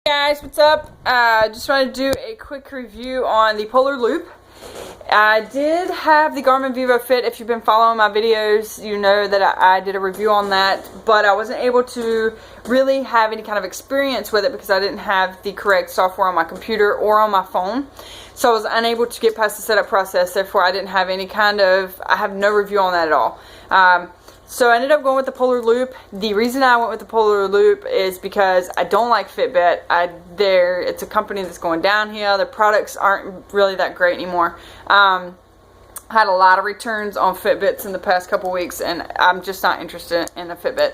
Hey guys, what's up? Just wanted to do a quick review on the Polar Loop. I did have the Garmin Vivo Fit. If you've been following my videos, you know that I did a review on that, but I wasn't able to really have any kind of experience with it because I didn't have the correct software on my computer or on my phone. So I was unable to get past the setup process, therefore I didn't have any kind of, I have no review on that at all. So I ended up going with the Polar Loop. The reason I went with the Polar Loop is because I don't like Fitbit. It's a company that's going downhill. Their products aren't really that great anymore. I had a lot of returns on Fitbits in the past couple weeks, and I'm just not interested in a Fitbit.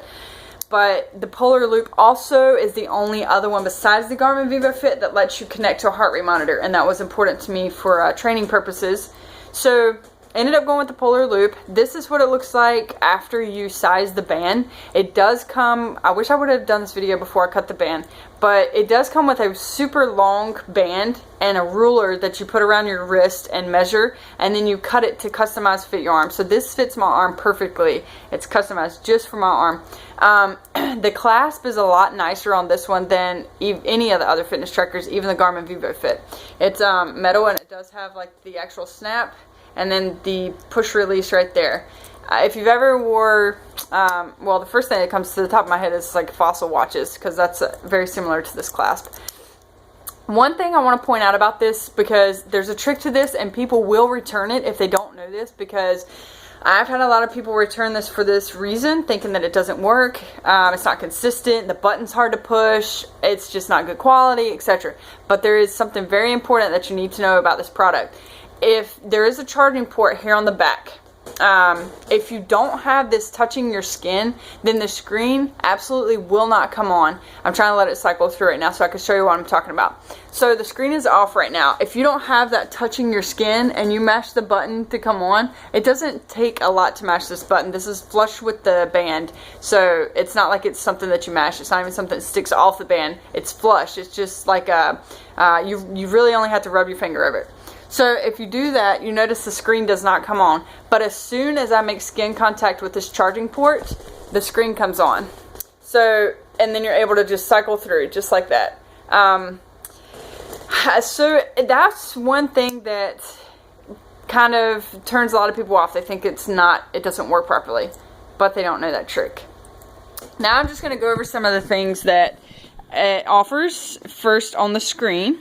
But the Polar Loop also is the only other one besides the Garmin Vivo Fit that lets you connect to a heart rate monitor, and that was important to me for training purposes. So ended up going with the Polar Loop. This is what it looks like after you size the band. It does come, I wish I would have done this video before I cut the band, but it does come with a super long band and a ruler that you put around your wrist and measure, and then you cut it to customize fit your arm. So this fits my arm perfectly. It's customized just for my arm. The clasp is a lot nicer on this one than any of the other fitness trackers, even the Garmin Vivo Fit. It's metal, and it does have like the actual snap and then the push release right there. If you've ever wore, well, the first thing that comes to the top of my head is like Fossil watches, because that's very similar to this clasp. One thing I want to point out about this, because there's a trick to this and people will return it if they don't know this, because I've had a lot of people return this for this reason, thinking that it doesn't work, it's not consistent, the button's hard to push, it's just not good quality, etc. But there is something very important that you need to know about this product. If there is a charging port here on the back, if you don't have this touching your skin, then the screen absolutely will not come on. I'm trying to let it cycle through right now so I can show you what I'm talking about. So the screen is off right now. If you don't have that touching your skin and you mash the button to come on, it doesn't take a lot to mash this button. This is flush with the band, so it's not like it's something that you mash. It's not even something that sticks off the band. It's flush. It's just like you really only have to rub your finger over it. So if you do that, you notice the screen does not come on. But as soon as I make skin contact with this charging port, the screen comes on. So, and then you're able to just cycle through, just like that. So that's one thing that kind of turns a lot of people off. They think it doesn't work properly, but they don't know that trick. Now I'm just going to go over some of the things that it offers first on the screen,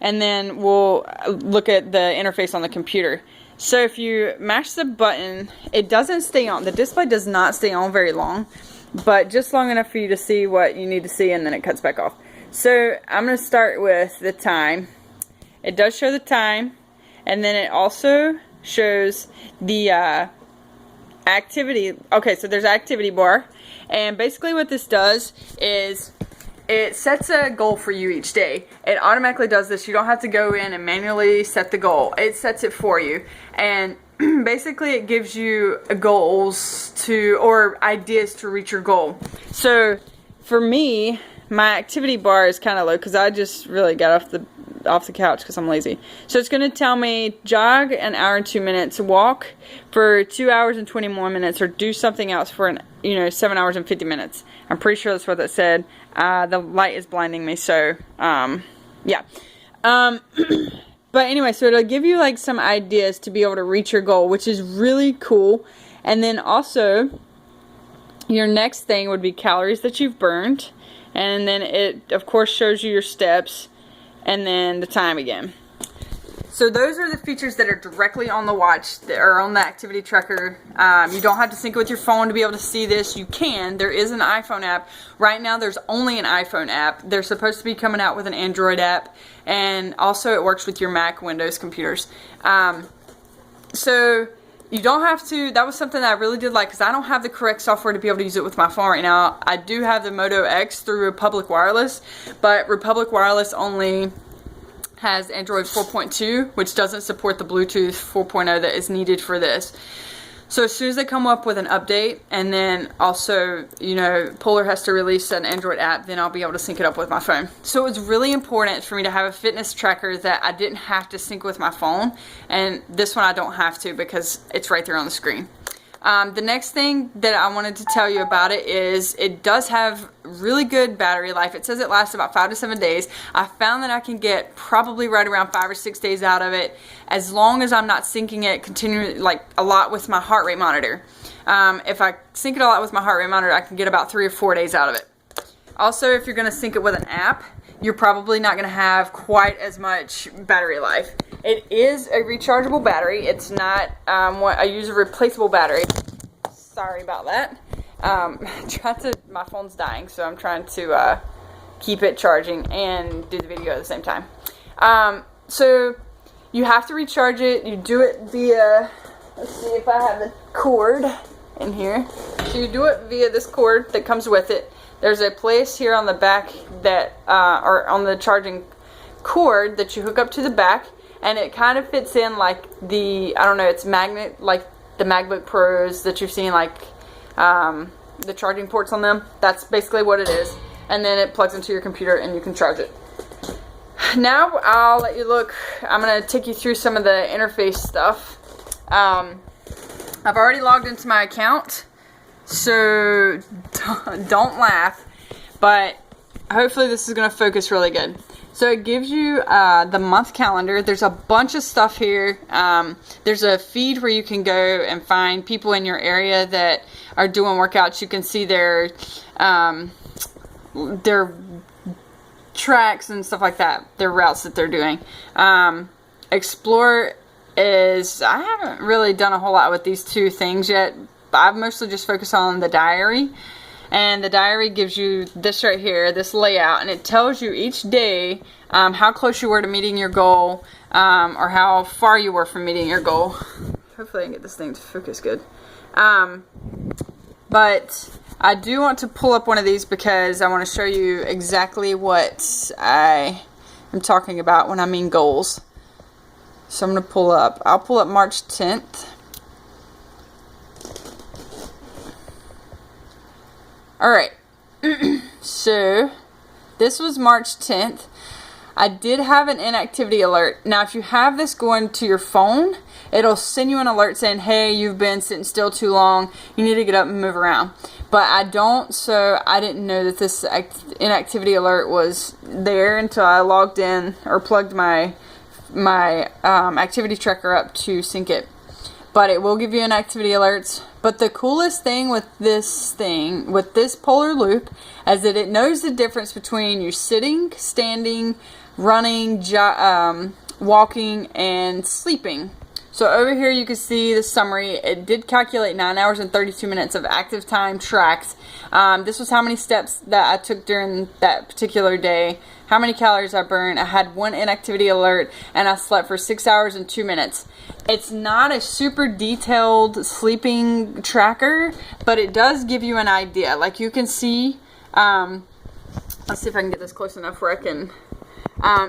and then we'll look at the interface on the computer. So if you mash the button, it doesn't stay on. The display does not stay on very long, but just long enough for you to see what you need to see, and then it cuts back off. So I'm going to start with the time. It does show the time, and then it also shows the activity. Okay, so there's an activity bar, and basically what this does is it sets a goal for you each day. It automatically does this. You don't have to go in and manually set the goal. It sets it for you. And basically it gives you goals or ideas to reach your goal. So for me, my activity bar is kind of low because I just really got off the couch because I'm lazy. So it's going to tell me jog an hour and 2 minutes, walk for 2 hours and 20 more minutes, or do something else for 7 hours and 50 minutes. I'm pretty sure that's what that said. The light is blinding me, so yeah. But anyway, so it'll give you like some ideas to be able to reach your goal, which is really cool. And then also your next thing would be calories that you've burned, and then it of course shows you your steps, and then the time again. So those are the features that are directly on the watch, that are on the activity tracker. You don't have to sync it with your phone to be able to see this. You can. There is an iPhone app. Right now there's only an iPhone app. They're supposed to be coming out with an Android app, and also it works with your Mac, Windows computers. So you don't have to, that was something that I really did like, because I don't have the correct software to be able to use it with my phone right now. I do have the Moto X through Republic Wireless, but Republic Wireless only has Android 4.2, which doesn't support the Bluetooth 4.0 that is needed for this. So as soon as they come up with an update, and then also, Polar has to release an Android app, then I'll be able to sync it up with my phone. So it was really important for me to have a fitness tracker that I didn't have to sync with my phone, and this one I don't have to because it's right there on the screen. The next thing that I wanted to tell you about it is it does have really good battery life. It says it lasts about 5 to 7 days. I found that I can get probably right around 5 or 6 days out of it, as long as I'm not syncing it continually, like a lot with my heart rate monitor. If I sync it a lot with my heart rate monitor, I can get about 3 or 4 days out of it. Also, if you're going to sync it with an app, you're probably not going to have quite as much battery life. It is a rechargeable battery. It's not, I use a replaceable battery. Sorry about that. My phone's dying, so I'm trying to keep it charging and do the video at the same time. So you have to recharge it. You do it via, let's see if I have the cord in here. So you do it via this cord that comes with it. There's a place here on the back that, or on the charging cord that you hook up to the back, and it kind of fits in like the, I don't know, it's magnet, like the MacBook Pros that you've seen, like the charging ports on them. That's basically what it is. And then it plugs into your computer and you can charge it. Now I'll let you look. I'm going to take you through some of the interface stuff. I've already logged into my account, so don't laugh, but hopefully this is going to focus really good. So it gives you the month calendar. There's a bunch of stuff here. There's a feed where you can go and find people in your area that are doing workouts. You can see their tracks and stuff like that, their routes that they're doing. Explore is, I haven't really done a whole lot with these two things yet. I've mostly just focused on the diary. And the diary gives you this right here, this layout, and it tells you each day how close you were to meeting your goal, or how far you were from meeting your goal. Hopefully I can get this thing to focus good. But I do want to pull up one of these because I want to show you exactly what I am talking about when I mean goals. So I'm going to I'll pull up March 10th. Alright, so this was March 10th. I did have an inactivity alert. Now, if you have this going to your phone, it'll send you an alert saying, hey, you've been sitting still too long. You need to get up and move around. But I don't, so I didn't know that this inactivity alert was there until I logged in or plugged my activity tracker up to sync it. But it will give you inactivity alerts. But the coolest thing with this polar loop, is that it knows the difference between you sitting, standing, running, walking, and sleeping. So over here you can see the summary. It did calculate 9 hours and 32 minutes of active time tracked. This was how many steps that I took during that particular day, how many calories I burned. I had one inactivity alert, and I slept for 6 hours and 2 minutes. It's not a super detailed sleeping tracker, but it does give you an idea. Like you can see, let's see if I can get this close enough where I can,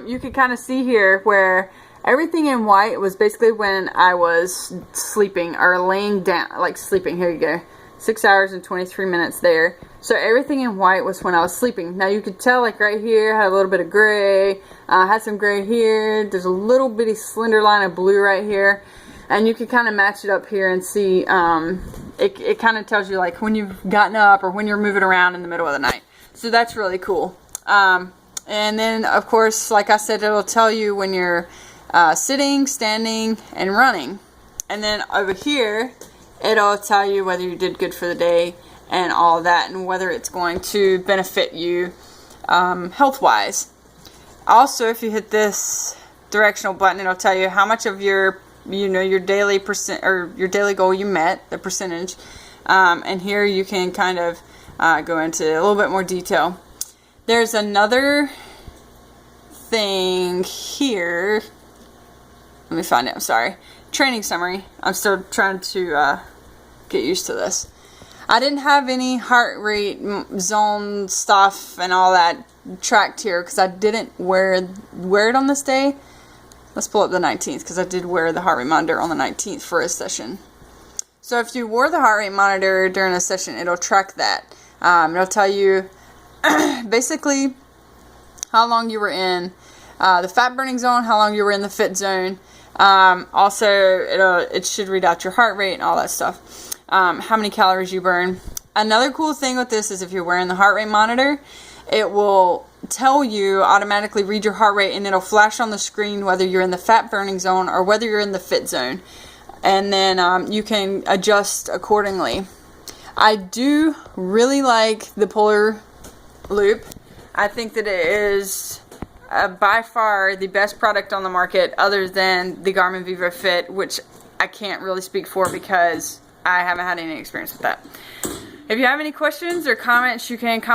you can kind of see here where everything in white was basically when I was sleeping or laying down, like sleeping. Here you go. 6 hours and 23 minutes there. So everything in white was when I was sleeping. Now you could tell, like right here, I had a little bit of gray. Had some gray here. There's a little bitty slender line of blue right here. And you can kind of match it up here and see, it kind of tells you like when you've gotten up or when you're moving around in the middle of the night. So that's really cool. And then, of course, like I said, it'll tell you when you're sitting, standing, and running. And then over here, it'll tell you whether you did good for the day and all that, and whether it's going to benefit you health-wise. Also, if you hit this directional button, it'll tell you how much of your daily your daily goal you met, the percentage. And here you can kind of go into a little bit more detail. There's another thing here. Let me find it. I'm sorry. Training summary. I'm still trying to get used to this. I didn't have any heart rate zone stuff and all that tracked here because I didn't wear it on this day. Let's pull up the 19th because I did wear the heart rate monitor on the 19th for a session. So if you wore the heart rate monitor during a session, it'll track that. It'll tell you basically how long you were in the fat burning zone, how long you were in the fit zone. Also, it should read out your heart rate and all that stuff. how many calories you burn. Another cool thing with this is if you're wearing the heart rate monitor, it will tell you, automatically read your heart rate, and it'll flash on the screen whether you're in the fat burning zone or whether you're in the fit zone. And then you can adjust accordingly. I do really like the Polar Loop. I think that it is by far the best product on the market other than the Garmin Vivo Fit, which I can't really speak for because I haven't had any experience with that. If you have any questions or comments, you can comment